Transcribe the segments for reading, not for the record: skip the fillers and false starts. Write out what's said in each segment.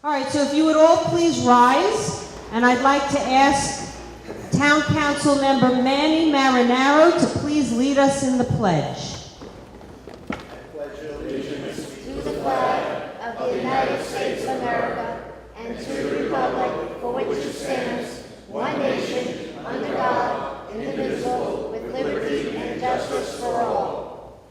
All right, so if you would all please rise, and I'd like to ask Town Council Member Manny Marinaro to please lead us in the pledge. I pledge allegiance to the flag of the United States of America and to the republic for which it stands, one nation, under God, indivisible, with liberty and justice for all.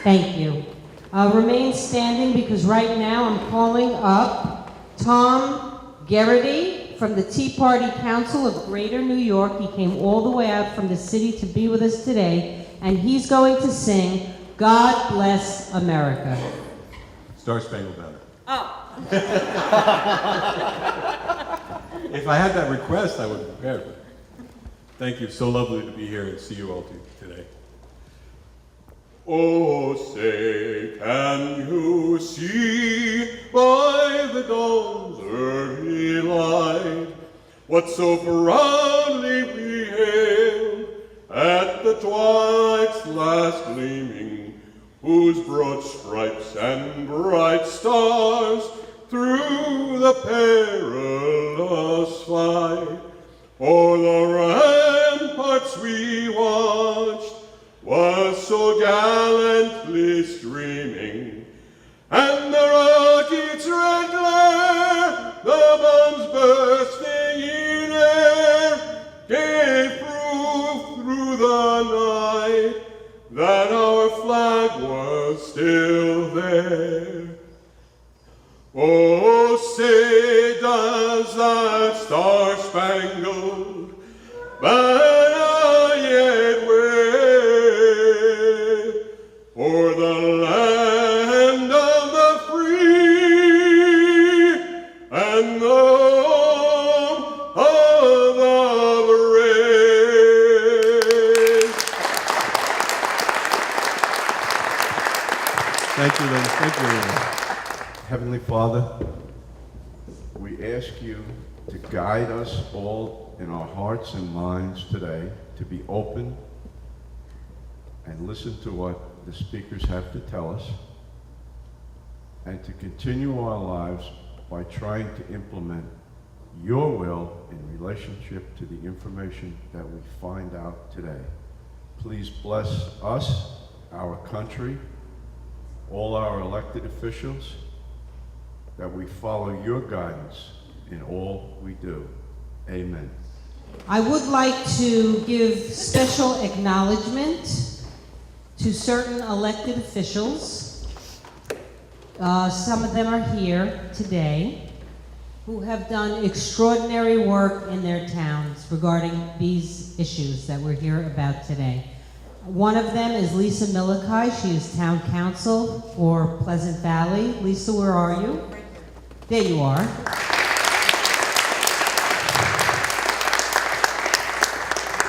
Thank you. Remain standing because right now I'm calling up Tom Garrity from the Tea Party Council of Greater New York. He came all the way out from the city to be with us today, and he's going to sing God Bless America. Star Spangled Banner. Oh. If I had that request, I would have prepared it. Thank you. So lovely to be here and see you all today. Oh, say, can you see by the dawn's early light what so proudly we hailed at the twilight's last gleaming, whose broad stripes and bright stars through the perilous fight o'er the ramparts we watched was so gallantly streaming, and the rocket's red glare, the bombs bursting in air, gave proof through the night that our flag was still there. Oh, say, does that star-spangled banner yet wave for the land of the free and the home of the brave? Thank you, ladies. Thank you, ladies. Heavenly Father, we ask you to guide us all in our hearts and minds today to be open and listen to what the speakers have to tell us, and to continue our lives by trying to implement your will in relationship to the information that we find out today. Please bless us, our country, all our elected officials, that we follow your guidance in all we do. Amen. I would like to give special acknowledgement to certain elected officials. Some of them are here today, who have done extraordinary work in their towns regarding these issues that we're here about today. One of them is Lisa Milikai. She is town council for Pleasant Valley. Lisa, where are you? Right There you are.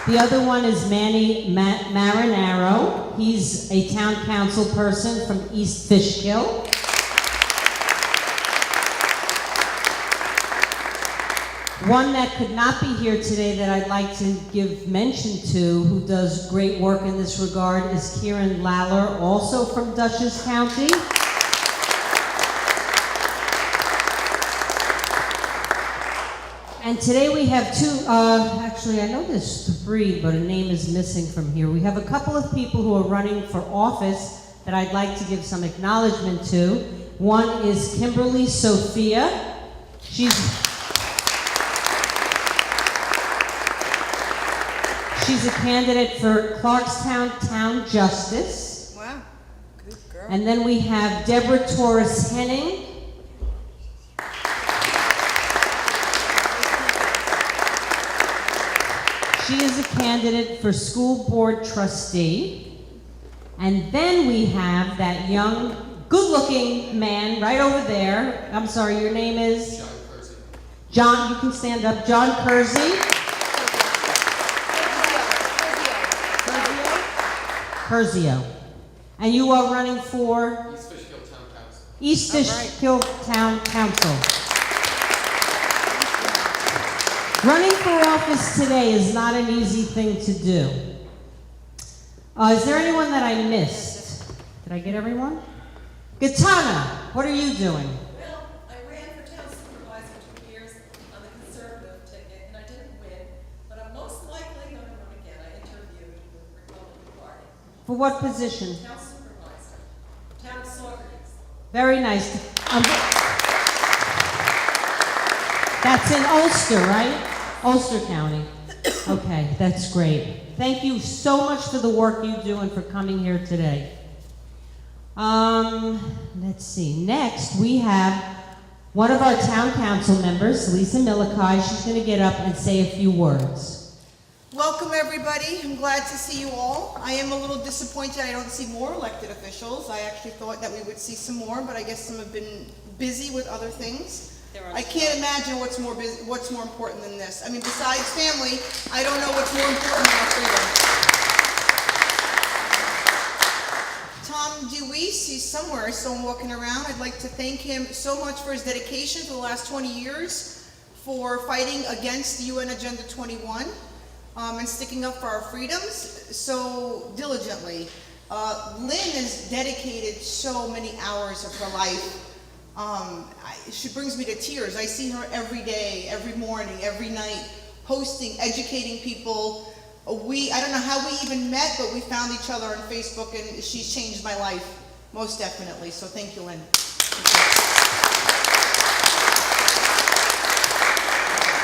The other one is Manny Marinaro. He's a town council person from East Fishkill. One that could not be here today that I'd like to give mention to, who does great work in this regard, is Kieran Laller, also from Dutchess County. And today we have two, actually I know there's three, but a name is missing from here. We have a couple of people who are running for office that I'd like to give some acknowledgement to. One is Kimberly Sophia. She's a candidate for Clarkstown Town Justice. Wow, good girl. And then we have Deborah Torres Henning. She is a candidate for school board trustee. And then we have that young, good-looking man right over there. I'm sorry, your name is? John Kersey. John, you can stand up. John Kersey. Curzio. And you are running for? East Fishkill Town Council. East Fishkill Town Council. Running for office today is not an easy thing to do. Is there anyone that I missed? Did I get everyone? Gatana, what are you doing? Well, I ran for town For what position? Town supervisor, town sorority. Very nice. That's in Ulster, right? Ulster County. Okay, that's great. Thank you so much for the work you do and for coming here today. Let's see. Next, we have one of our town council members, Lisa Milikai. She's going to get up and say a few words. Welcome, everybody. I'm glad to see you all. I am a little disappointed I don't see more elected officials. I actually thought that we would see some more, but I guess some have been busy with other things. I can't imagine what's more important than this. I mean, besides family, I don't know what's more important than our freedom. Tom DeWeese, he's somewhere, I saw him walking around. I'd like to thank him so much for his dedication for the last 20 years, for fighting against the UN Agenda 21, and sticking up for our freedoms so diligently. Lynn has dedicated so many hours of her life. She brings me to tears. I see her every day, every morning, every night, posting, educating people. I don't know how we even met, but we found each other on Facebook, and she's changed my life, most definitely. So thank you, Lynn.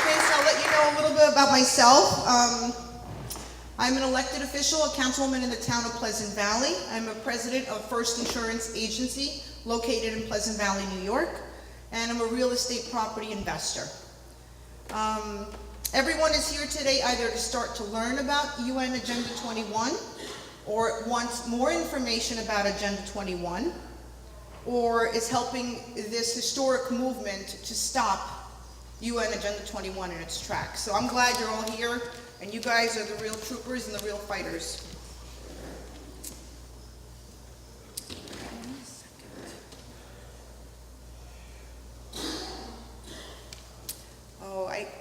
Okay, so I'll let you know a little bit about myself. I'm an elected official, a councilwoman in the town of Pleasant Valley. I'm a president of First Insurance Agency, located in Pleasant Valley, New York, and I'm a real estate property investor. Everyone is here today either to start to learn about UN Agenda 21, or wants more information about Agenda 21, or is helping this historic movement to stop UN Agenda 21 in its tracks. So I'm glad you're all here, and you guys are the real troopers and the real fighters.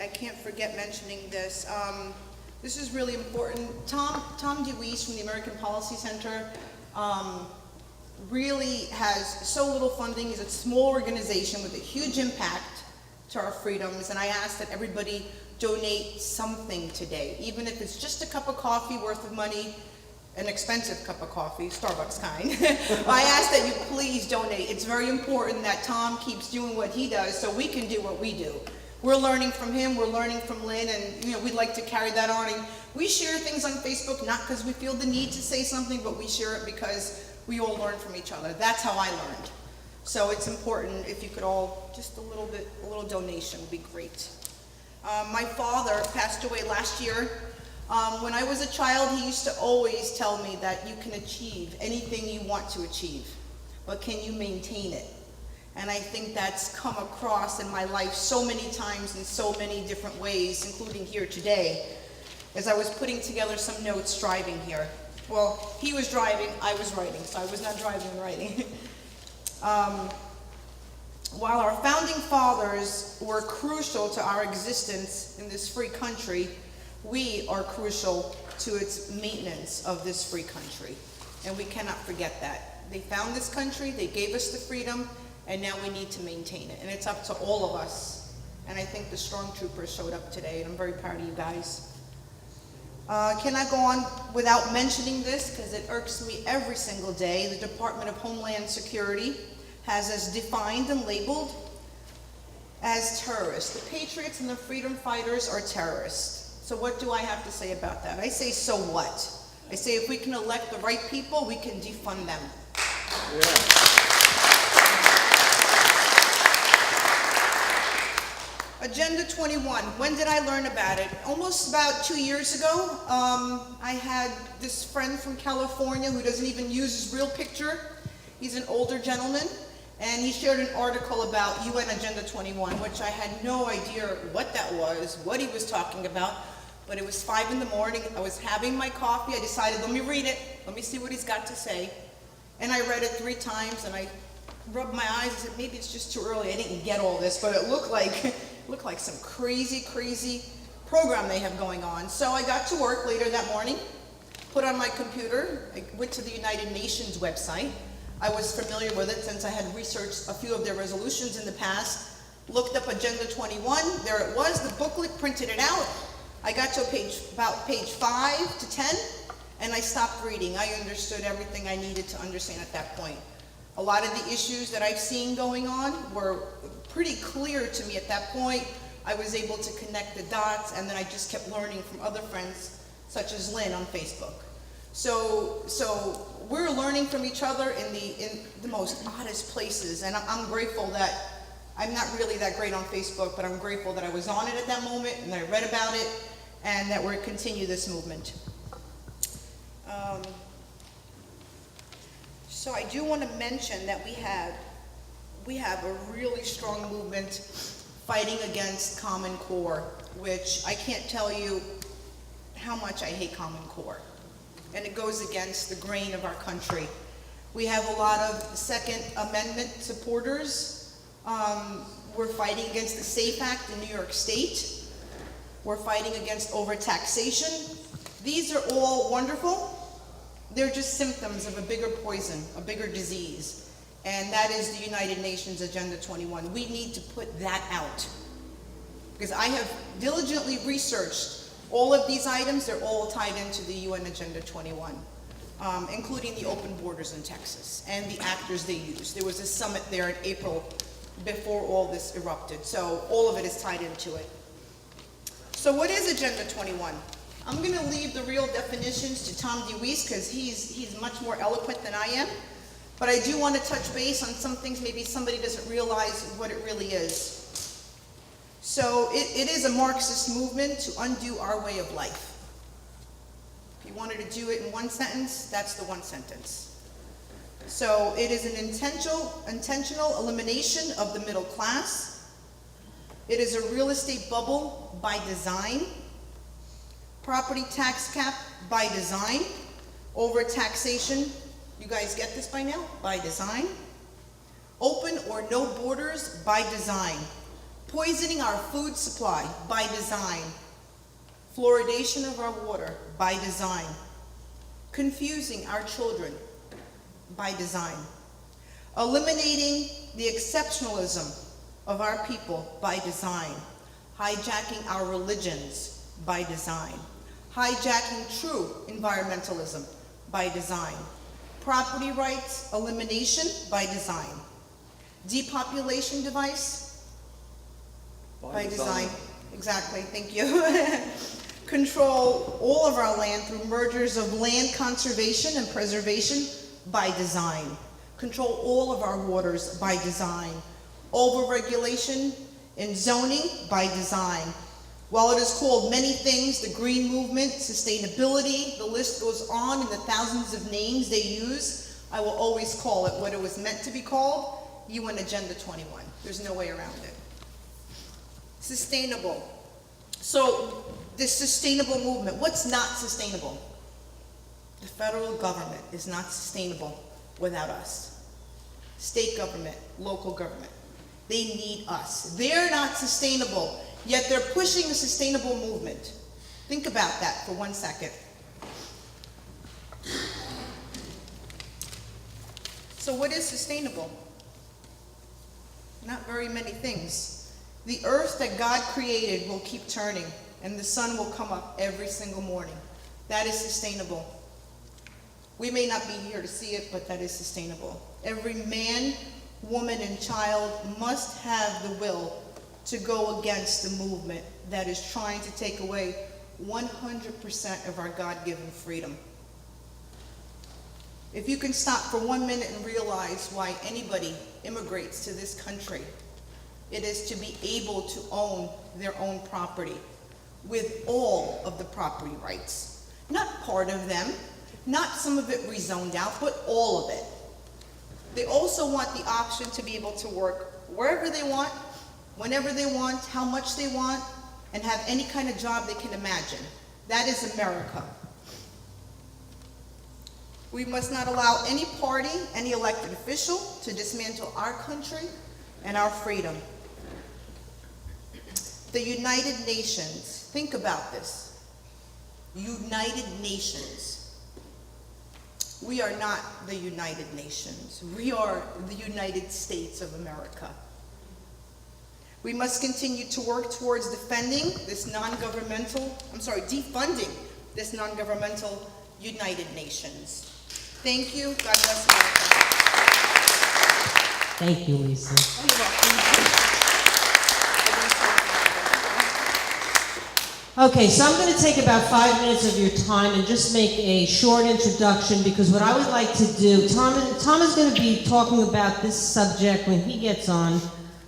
I can't forget mentioning this. This is really important. Tom DeWeese from the American Policy Center really has so little funding. He's a small organization with a huge impact to our freedoms, and I ask that everybody donate something today, even if it's just a cup of coffee worth of money, an expensive cup of coffee, Starbucks kind. I ask that you please donate. It's very important that Tom keeps doing what he does so we can do what we do. We're learning from him, we're learning from Lynn, and we'd like to carry that on. And we share things on Facebook, not because we feel the need to say something, but we share it because we all learn from each other. That's how I learned. So it's important if you could all, just a little donation would be great. My father passed away last year. When I was a child, he used to always tell me that you can achieve anything you want to achieve, but can you maintain it? And I think that's come across in my life so many times in so many different ways, including here today, as I was putting together some notes driving here. Well, he was driving, I was writing, so I was not driving and writing. While our founding fathers were crucial to our existence in this free country, we are crucial to its maintenance of this free country. And we cannot forget that. They found this country, they gave us the freedom, and now we need to maintain it. And it's up to all of us. And I think the stormtroopers showed up today, and I'm very proud of you guys. Cannot go on without mentioning this, because it irks me every single day. The Department of Homeland Security has us defined and labeled as terrorists. The patriots and the freedom fighters are terrorists. So what do I have to say about that? I say, so what? I say, if we can elect the right people, we can defund them. Yeah. Agenda 21, when did I learn about it? Almost about 2 years ago. I had this friend from California who doesn't even use his real picture. He's an older gentleman, and he shared an article about UN Agenda 21, which I had no idea what that was, what he was talking about, but it was 5 in the morning. I was having my coffee. I decided, let me read it. Let me see what he's got to say. And I read it 3 times, and I rubbed my eyes and said, maybe it's just too early. I didn't get all this, but it looked like some crazy program they have going on. So I got to work later that morning, put on my computer. I went to the United Nations website. I was familiar with it since I had researched a few of their resolutions in the past. Looked up Agenda 21. There it was, the booklet, printed it out. I got to about page 5 to 10, and I stopped reading. I understood everything I needed to understand at that point. A lot of the issues that I've seen going on were pretty clear to me at that point. I was able to connect the dots, and then I just kept learning from other friends, such as Lynn on Facebook. So we're learning from each other in the most oddest places, and I'm grateful that I'm not really that great on Facebook, but I'm grateful that I was on it at that moment, and I read about it, and that we're continue this movement. So I do want to mention that we have a really strong movement fighting against Common Core, which I can't tell you how much I hate Common Core. And it goes against the grain of our country. We have a lot of Second Amendment supporters. We're fighting against the SAFE Act in New York State. We're fighting against overtaxation. These are all wonderful. They're just symptoms of a bigger poison, a bigger disease. And that is the United Nations Agenda 21. We need to put that out. Because I have diligently researched all of these items. They're all tied into the UN Agenda 21, including the open borders in Texas and the actors they use. There was a summit there in April before all this erupted. So all of it is tied into it. So what is Agenda 21? I'm going to leave the real definitions to Tom DeWeese because he's much more eloquent than I am. But I do want to touch base on some things maybe somebody doesn't realize what it really is. So it is a Marxist movement to undo our way of life. If you wanted to do it in one sentence, that's the one sentence. So it is an intentional elimination of the middle class. It is a real estate bubble by design. Property tax cap by design. Overtaxation, you guys get this by now? By design. Open or no borders by design. Poisoning our food supply by design. Fluoridation of our water by design. Confusing our children by design. Eliminating the exceptionalism of our people by design. Hijacking our religions by design. Hijacking true environmentalism by design. Property rights elimination by design. Depopulation device by design. Exactly, thank you. Control all of our land through mergers of land conservation and preservation by design. Control all of our waters by design. Overregulation and zoning by design. While it is called many things, the green movement, sustainability, the list goes on in the thousands of names they use, I will always call it what it was meant to be called, UN Agenda 21. There's no way around it. Sustainable. So this sustainable movement, what's not sustainable? The federal government is not sustainable without us. State government, local government, they need us. They're not sustainable. Yet they're pushing a sustainable movement. Think about that for 1 second. So what is sustainable? Not very many things. The earth that God created will keep turning, and the sun will come up every single morning. That is sustainable. We may not be here to see it, but that is sustainable. Every man, woman, and child must have the will to go against the movement that is trying to take away 100% of our God-given freedom. If you can stop for 1 minute and realize why anybody immigrates to this country, it is to be able to own their own property with all of the property rights. Not part of them, not some of it rezoned out, but all of it. They also want the option to be able to work wherever they want, whenever they want, how much they want, and have any kind of job they can imagine. That is America. We must not allow any party, any elected official to dismantle our country and our freedom. The United Nations, think about this. United Nations. We are not the United Nations. We are the United States of America. We must continue to work towards defending this defunding this non-governmental United Nations. Thank you. God bless America. Thank you, Lisa. Oh, you're welcome. Okay, so I'm going to take about 5 minutes of your time and just make a short introduction, because what I would like to do, Tom is going to be talking about this subject when he gets on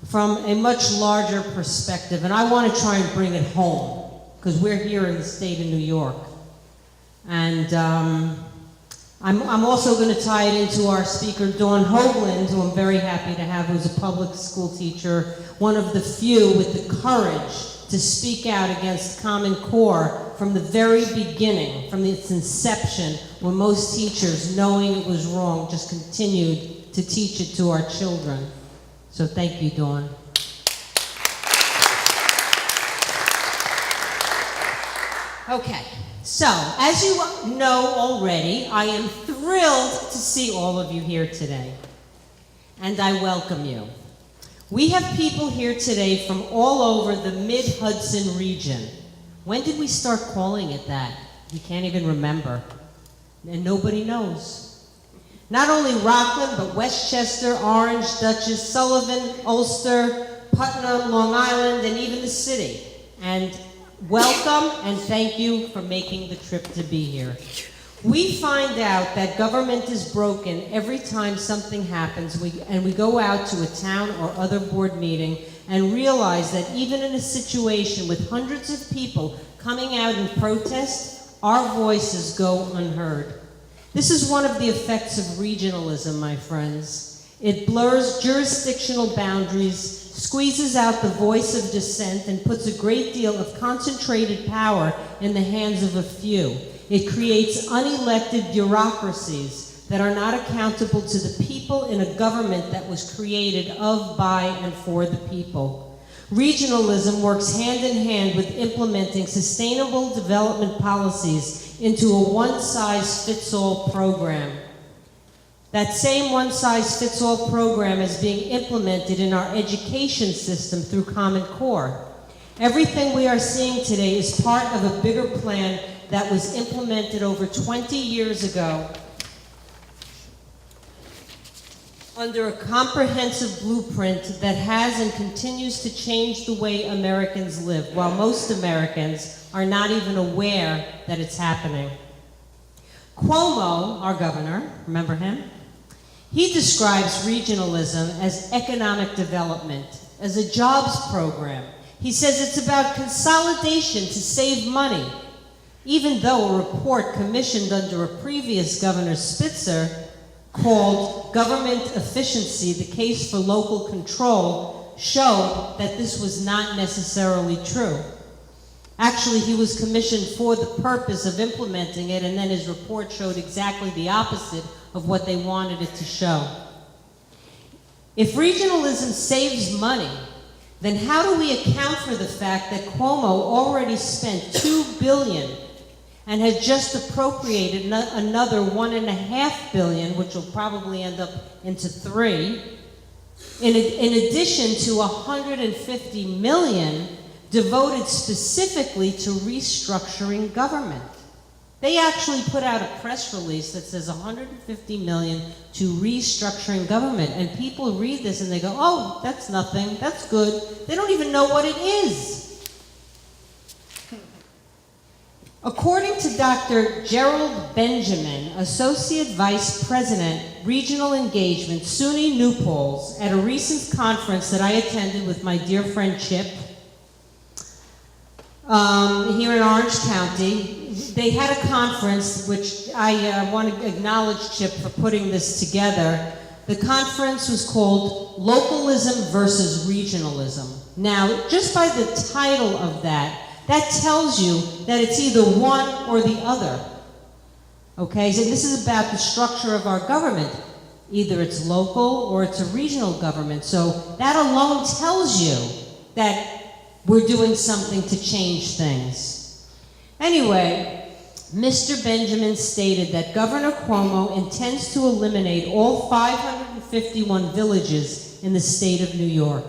from a much larger perspective, and I want to try and bring it home, because we're here in the state of New York. And I'm also going to tie it into our speaker, Dawn Hoagland, who I'm very happy to have, who's a public school teacher, one of the few with the courage to speak out against Common Core from the very beginning, from its inception, when most teachers, knowing it was wrong, just continued to teach it to our children. So thank you, Dawn. Okay, so as you know already, I am thrilled to see all of you here today, and I welcome you. We have people here today from all over the Mid-Hudson region. When did we start calling it that? You can't even remember, and nobody knows. Not only Rockland, but Westchester, Orange, Dutchess, Sullivan, Ulster, Putnam, Long Island, and even the city. And welcome and thank you for making the trip to be here. We find out that government is broken every time something happens, and we go out to a town or other board meeting and realize that even in a situation with hundreds of people coming out in protest, our voices go unheard. This is one of the effects of regionalism, my friends. It blurs jurisdictional boundaries, squeezes out the voice of dissent, and puts a great deal of concentrated power in the hands of a few. It creates unelected bureaucracies that are not accountable to the people in a government that was created of, by, and for the people. Regionalism works hand in hand with implementing sustainable development policies into a one-size-fits-all program. That same one-size-fits-all program is being implemented in our education system through Common Core. Everything we are seeing today is part of a bigger plan that was implemented over 20 years ago under a comprehensive blueprint that has and continues to change the way Americans live, while most Americans are not even aware that it's happening. Cuomo, our governor, remember him? He describes regionalism as economic development, as a jobs program. He says it's about consolidation to save money, even though a report commissioned under a previous Governor Spitzer called Government Efficiency, the Case for Local Control, showed that this was not necessarily true. Actually, he was commissioned for the purpose of implementing it, and then his report showed exactly the opposite of what they wanted it to show. If regionalism saves money, then how do we account for the fact that Cuomo already spent $2 billion and has just appropriated another $1.5 billion, which will probably end up into $3 billion, in addition to $150 million devoted specifically to restructuring government? They actually put out a press release that says $150 million to restructuring government, and people read this and they go, oh, that's nothing, that's good. They don't even know what it is. According to Dr. Gerald Benjamin, Associate Vice President, Regional Engagement, SUNY New Paltz, at a recent conference that I attended with my dear friend Chip, here in Orange County, they had a conference, which I want to acknowledge Chip for putting this together. The conference was called Localism versus Regionalism. Now, just by the title of that tells you that it's either one or the other. Okay, so this is about the structure of our government. Either it's local or it's a regional government. So that alone tells you that we're doing something to change things. Anyway, Mr. Benjamin stated that Governor Cuomo intends to eliminate all 551 villages in the state of New York.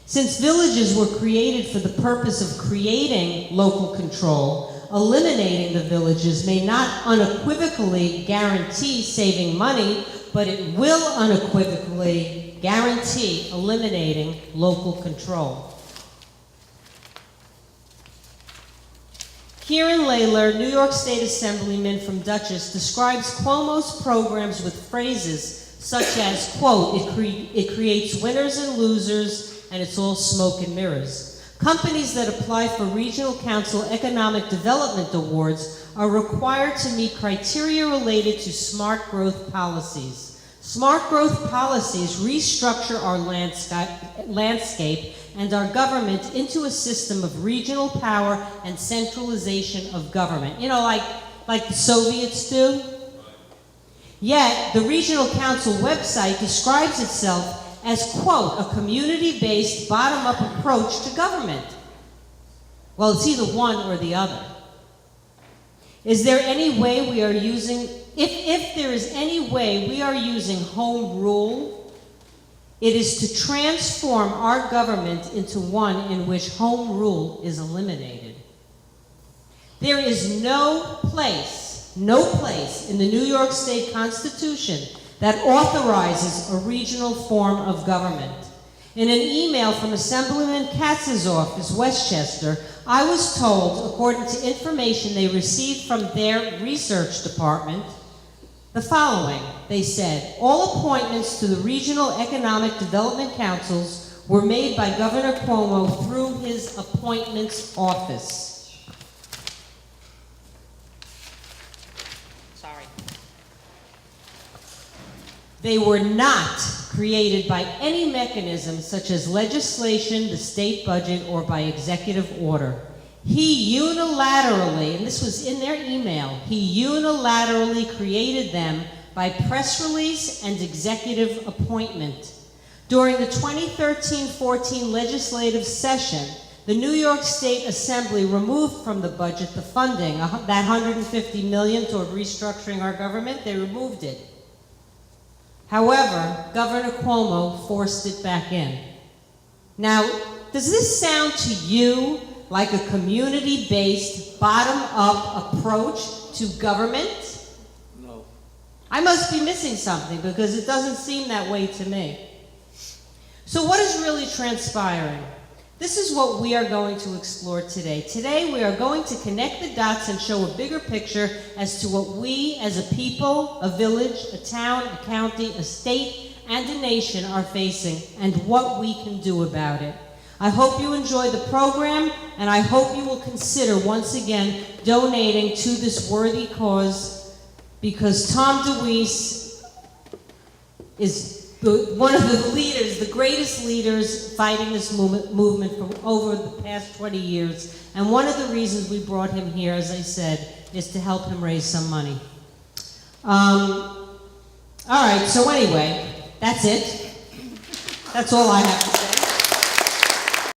Since villages were created for the purpose of creating local control, eliminating the villages may not unequivocally guarantee saving money, but it will unequivocally guarantee eliminating local control. Kieran Layler, New York State Assemblyman from Dutchess, describes Cuomo's programs with phrases such as, quote, it creates winners and losers, and it's all smoke and mirrors. Companies that apply for Regional Council Economic Development Awards are required to meet criteria related to smart growth policies. Smart growth policies restructure our landscape and our government into a system of regional power and centralization of government. You know, like the Soviets do? Yet, the Regional Council website describes itself as, quote, a community-based, bottom-up approach to government. Well, it's either one or the other. Is there any way we are using, if there is any way we are using home rule, it is to transform our government into one in which home rule is eliminated. There is no place in the New York State Constitution that authorizes a regional form of government. In an email from Assemblyman Katz's office, Westchester, I was told, according to information they received from their research department, the following. They said, all appointments to the Regional Economic Development Councils were made by Governor Cuomo through his appointments office. They were not created by any mechanism such as legislation, the state budget, or by executive order. He unilaterally, and this was in their email, he unilaterally created them by press release and executive appointment. During the 2013-14 legislative session, the New York State Assembly removed from the budget the funding, that $150 million toward restructuring our government, they removed it. However, Governor Cuomo forced it back in. Now, does this sound to you like a community-based, bottom-up approach to government? No. I must be missing something because it doesn't seem that way to me. So what is really transpiring? This is what we are going to explore today. Today we are going to connect the dots and show a bigger picture as to what we as a people, a village, a town, a county, a state, and a nation are facing and what we can do about it. I hope you enjoy the program, and I hope you will consider once again donating to this worthy cause, because Tom DeWeese is one of the leaders, the greatest leaders fighting this movement for over the past 20 years. And one of the reasons we brought him here, as I said, is to help him raise some money. All right, so anyway, that's it. That's all I have to say.